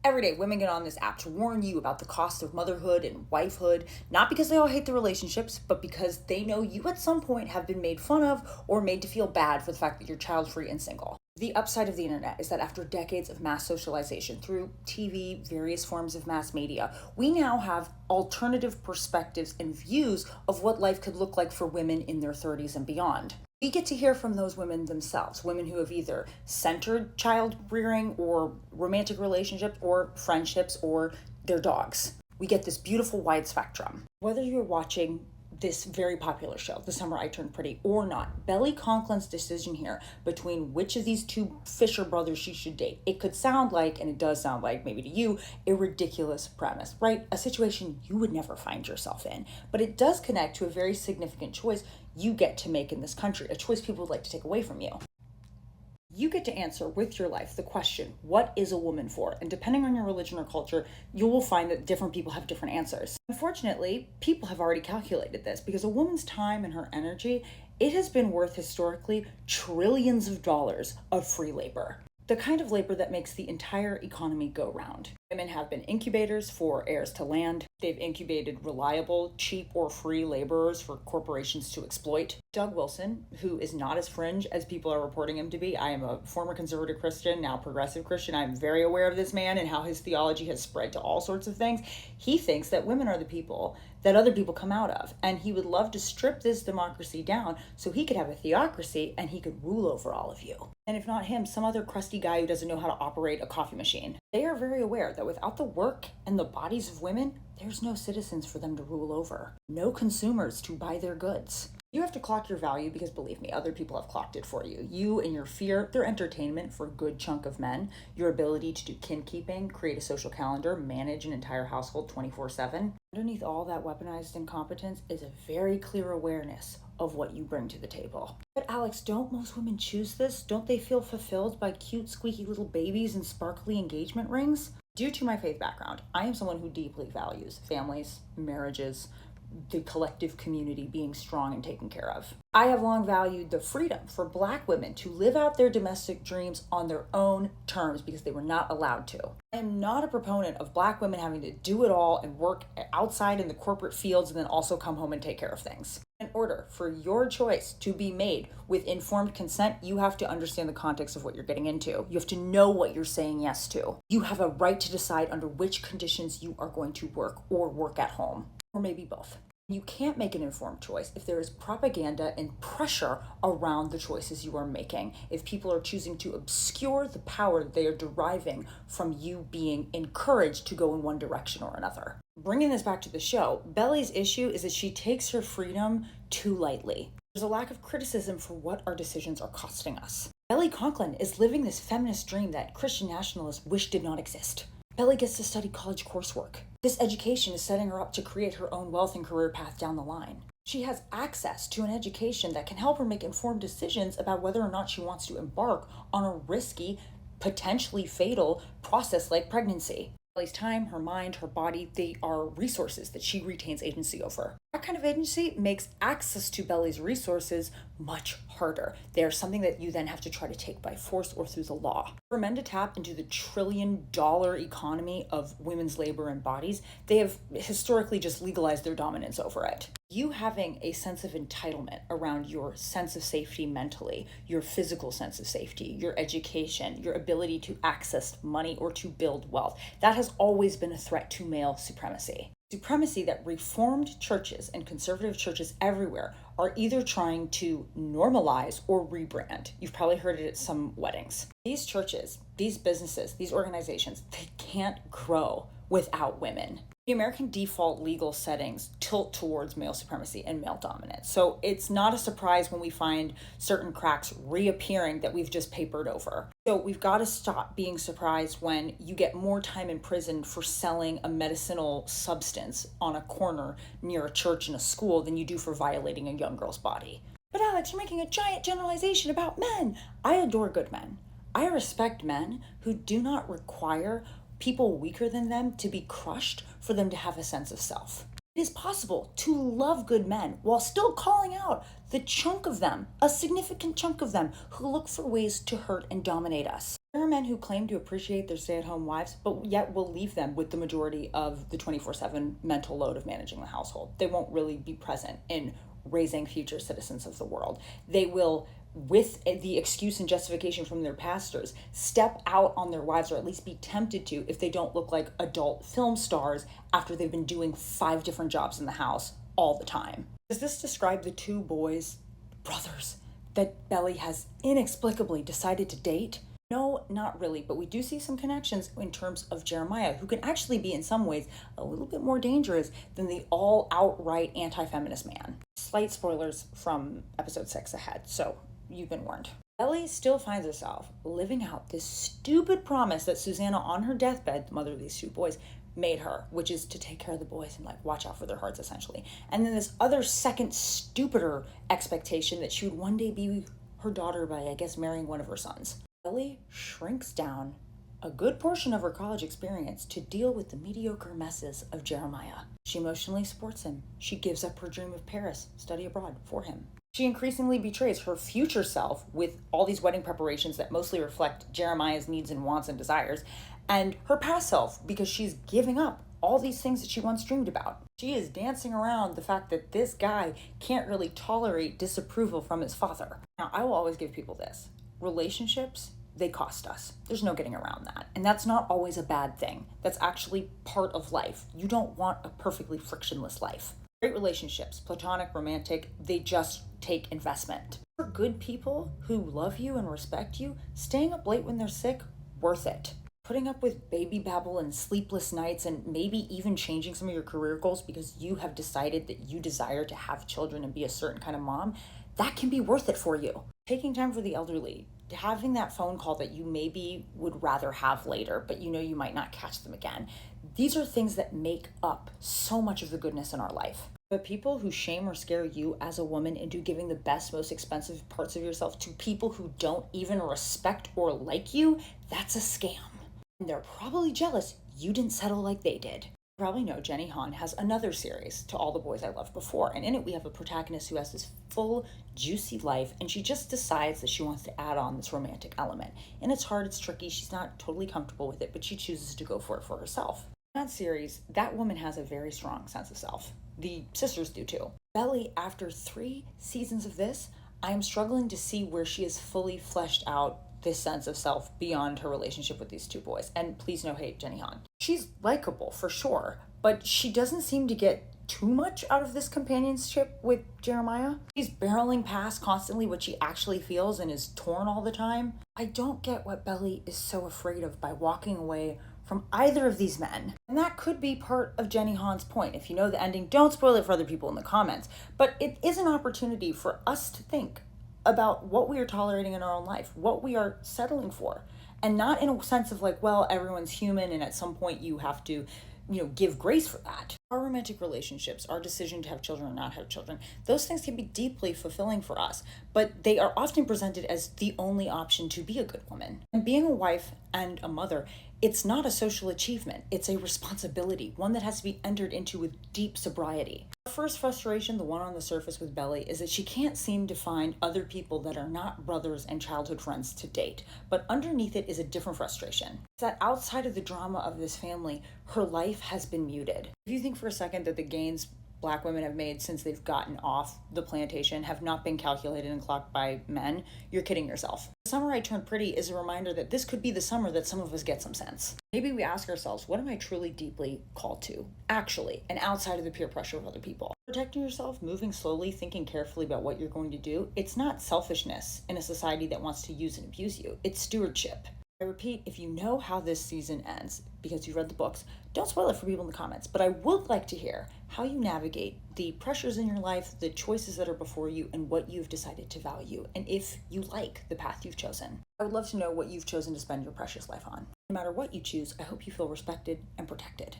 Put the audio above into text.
Every day, women get on this app to warn you about the cost of motherhood and wifehood, not because they all hate the relationships, but because they know you at some point have been made fun of or made to feel bad for the fact that you're child-free and single. The upside of the internet is that after decades of mass socialization through TV, various forms of mass media, we now have alternative perspectives and views of what life could look like for women in their 30s and beyond. We get to hear from those women themselves, women who have either centered child rearing or romantic relationships or friendships or their dogs. We get this beautiful wide spectrum. Whether you're watching this very popular show, The Summer I Turned Pretty, or not, Belly Conklin's decision here between which of these two Fisher brothers she should date, it could sound like, and it does sound like maybe to you, a ridiculous premise, right? A situation you would never find yourself in. But it does connect to a very significant choice you get to make in this country, a choice people would like to take away from you. You get to answer with your life the question, what is a woman for? And depending on your religion or culture, you will find that different people have different answers. Unfortunately, people have already calculated this because a woman's time and her energy, it has been worth historically trillions of dollars of free labor. The kind of labor that makes the entire economy go round. Women have been incubators for heirs to land. They've incubated reliable, cheap, or free laborers for corporations to exploit. Doug Wilson, who is not as fringe as people are reporting him to be. I am a former conservative Christian, now progressive Christian. I'm very aware of this man and how his theology has spread to all sorts of things. He thinks that women are the people that other people come out of. And he would love to strip this democracy down so he could have a theocracy and he could rule over all of you. And if not him, some other crusty guy who doesn't know how to operate a coffee machine. They are very aware that without the work and the bodies of women, there's no citizens for them to rule over. No consumers to buy their goods. You have to clock your value because, believe me, other people have clocked it for you. You and your fear, their entertainment for a good chunk of men, your ability to do kin keeping, create a social calendar, manage an entire household 24/7. Underneath all that weaponized incompetence is a very clear awareness of what you bring to the table. But Alex, don't most women choose this? Don't they feel fulfilled by cute, squeaky little babies and sparkly engagement rings? Due to my faith background, I am someone who deeply values families, marriages, the collective community being strong and taken care of. I have long valued the freedom for Black women to live out their domestic dreams on their own terms because they were not allowed to. I am not a proponent of Black women having to do it all and work outside in the corporate fields and then also come home and take care of things. In order for your choice to be made with informed consent, you have to understand the context of what you're getting into. You have to know what you're saying yes to. You have a right to decide under which conditions you are going to work or work at home, or maybe both. You can't make an informed choice if there is propaganda and pressure around the choices you are making. If people are choosing to obscure the power they are deriving from you being encouraged to go in one direction or another. Bringing this back to the show, Belly's issue is that she takes her freedom too lightly. There's a lack of criticism for what our decisions are costing us. Belly Conklin is living this feminist dream that Christian nationalists wish did not exist. Belly gets to study college coursework. This education is setting her up to create her own wealth and career path down the line. She has access to an education that can help her make informed decisions about whether or not she wants to embark on a risky, potentially fatal process like pregnancy. Belly's time, her mind, her body, they are resources that she retains agency over. That kind of agency makes access to Belly's resources much harder. They are something that you then have to try to take by force or through the law. For men to tap into the trillion-dollar economy of women's labor and bodies, they have historically just legalized their dominance over it. You having a sense of entitlement around your sense of safety mentally, your physical sense of safety, your education, your ability to access money or to build wealth, that has always been a threat to male supremacy. Supremacy that Reformed churches and conservative churches everywhere are either trying to normalize or rebrand. You've probably heard it at some weddings. These churches, these businesses, these organizations, they can't grow without women. The American default legal settings tilt towards male supremacy and male dominance. So it's not a surprise when we find certain cracks reappearing that we've just papered over. So we've got to stop being surprised when you get more time in prison for selling a medicinal substance on a corner near a church and a school than you do for violating a young girl's body. But Alex, you're making a giant generalization about men. I adore good men. I respect men who do not require people weaker than them to be crushed for them to have a sense of self. It is possible to love good men while still calling out the chunk of them, a significant chunk of them, who look for ways to hurt and dominate us. There are men who claim to appreciate their stay-at-home wives, but yet will leave them with the majority of the 24/7 mental load of managing the household. They won't really be present in raising future citizens of the world. They will, with the excuse and justification from their pastors, step out on their wives, or at least be tempted to, if they don't look like adult film stars after they've been doing 5 different jobs in the house all the time. Does this describe the 2 boys, brothers, that Belly has inexplicably decided to date? No, not really, but we do see some connections in terms of Jeremiah, who can actually be in some ways a little bit more dangerous than the all-outright anti-feminist man. Slight spoilers from episode 6 ahead, so you've been warned. Ellie still finds herself living out this stupid promise that Susanna on her deathbed, the mother of these 2 boys, made her, which is to take care of the boys and watch out for their hearts, essentially. And then this other second stupider expectation that she would one day be her daughter by, I guess, marrying one of her sons. Ellie shrinks down a good portion of her college experience to deal with the mediocre messes of Jeremiah. She emotionally supports him. She gives up her dream of Paris, study abroad, for him. She increasingly betrays her future self with all these wedding preparations that mostly reflect Jeremiah's needs and wants and desires, and her past self because she's giving up all these things that she once dreamed about. She is dancing around the fact that this guy can't really tolerate disapproval from his father. Now, I will always give people this. Relationships, they cost us. There's no getting around that. And that's not always a bad thing. That's actually part of life. You don't want a perfectly frictionless life. Great relationships, platonic, romantic, they just take investment. For good people who love you and respect you, staying up late when they're sick, worth it. Putting up with baby babble and sleepless nights, and maybe even changing some of your career goals because you have decided that you desire to have children and be a certain kind of mom, that can be worth it for you. Taking time for the elderly, having that phone call that you maybe would rather have later, but you know you might not catch them again. These are things that make up so much of the goodness in our life. But people who shame or scare you as a woman into giving the best, most expensive parts of yourself to people who don't even respect or like you, that's a scam. And they're probably jealous you didn't settle like they did. You probably know Jenny Han has another series, To All the Boys I Loved Before, and in it we have a protagonist who has this full, juicy life, and she just decides that she wants to add on this romantic element. And it's hard, it's tricky, she's not totally comfortable with it, but she chooses to go for it for herself. In that series, that woman has a very strong sense of self. The sisters do too. Belly, after 3 seasons of this, I am struggling to see where she has fully fleshed out this sense of self beyond her relationship with these 2 boys. And please no hate, Jenny Han. She's likable for sure, but she doesn't seem to get too much out of this companionship with Jeremiah. She's barreling past constantly what she actually feels and is torn all the time. I don't get what Belly is so afraid of by walking away from either of these men. And that could be part of Jenny Han's point. If you know the ending, don't spoil it for other people in the comments. But it is an opportunity for us to think about what we are tolerating in our own life, what we are settling for. And not in a sense of well, everyone's human and at some point you have to, give grace for that. Our romantic relationships, our decision to have children or not have children, those things can be deeply fulfilling for us, but they are often presented as the only option to be a good woman. And being a wife and a mother, it's not a social achievement. It's a responsibility, one that has to be entered into with deep sobriety. Her first frustration, the one on the surface with Belly, is that she can't seem to find other people that are not brothers and childhood friends to date. But underneath it is a different frustration. It's that outside of the drama of this family, her life has been muted. If you think for a second that the gains Black women have made since they've gotten off the plantation have not been calculated and clocked by men, you're kidding yourself. The Summer I Turned Pretty is a reminder that this could be the summer that some of us get some sense. Maybe we ask ourselves, what am I truly deeply called to, actually, and outside of the peer pressure of other people? Protecting yourself, moving slowly, thinking carefully about what you're going to do, it's not selfishness in a society that wants to use and abuse you. It's stewardship. I repeat, if you know how this season ends, because you read the books, don't spoil it for people in the comments, but I would like to hear how you navigate the pressures in your life, the choices that are before you, and what you've decided to value, and if you like the path you've chosen. I would love to know what you've chosen to spend your precious life on. No matter what you choose, I hope you feel respected and protected.